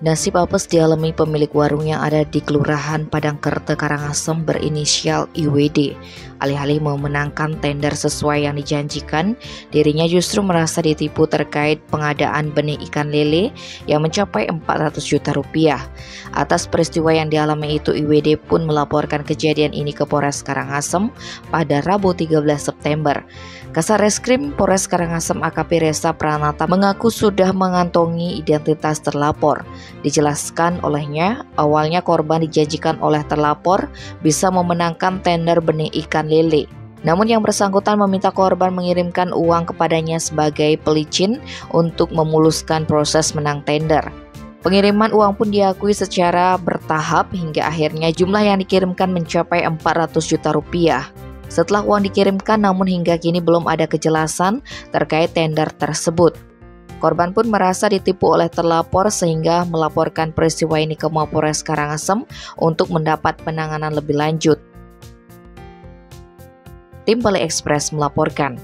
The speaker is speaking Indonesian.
Nasib apes dialami pemilik warung yang ada di Kelurahan Padangkerte, Karangasem berinisial IWD. Alih-alih memenangkan tender sesuai yang dijanjikan, dirinya justru merasa ditipu terkait pengadaan benih ikan lele yang mencapai 400 juta rupiah. Atas peristiwa yang dialami itu, IWD pun melaporkan kejadian ini ke Polres Karangasem pada Rabu 13 September. Kasarreskrim Polres Karangasem AKP Resa Pranata mengaku sudah mengantongi identitas terlapor. Dijelaskan olehnya, awalnya korban dijanjikan oleh terlapor bisa memenangkan tender benih ikan lele. Namun yang bersangkutan meminta korban mengirimkan uang kepadanya sebagai pelicin untuk memuluskan proses menang tender. Pengiriman uang pun diakui secara bertahap hingga akhirnya jumlah yang dikirimkan mencapai 400 juta rupiah. Setelah uang dikirimkan, namun hingga kini belum ada kejelasan terkait tender tersebut. Korban pun merasa ditipu oleh terlapor sehingga melaporkan peristiwa ini ke Mapolres Karangasem untuk mendapat penanganan lebih lanjut. Tim Bali Express melaporkan.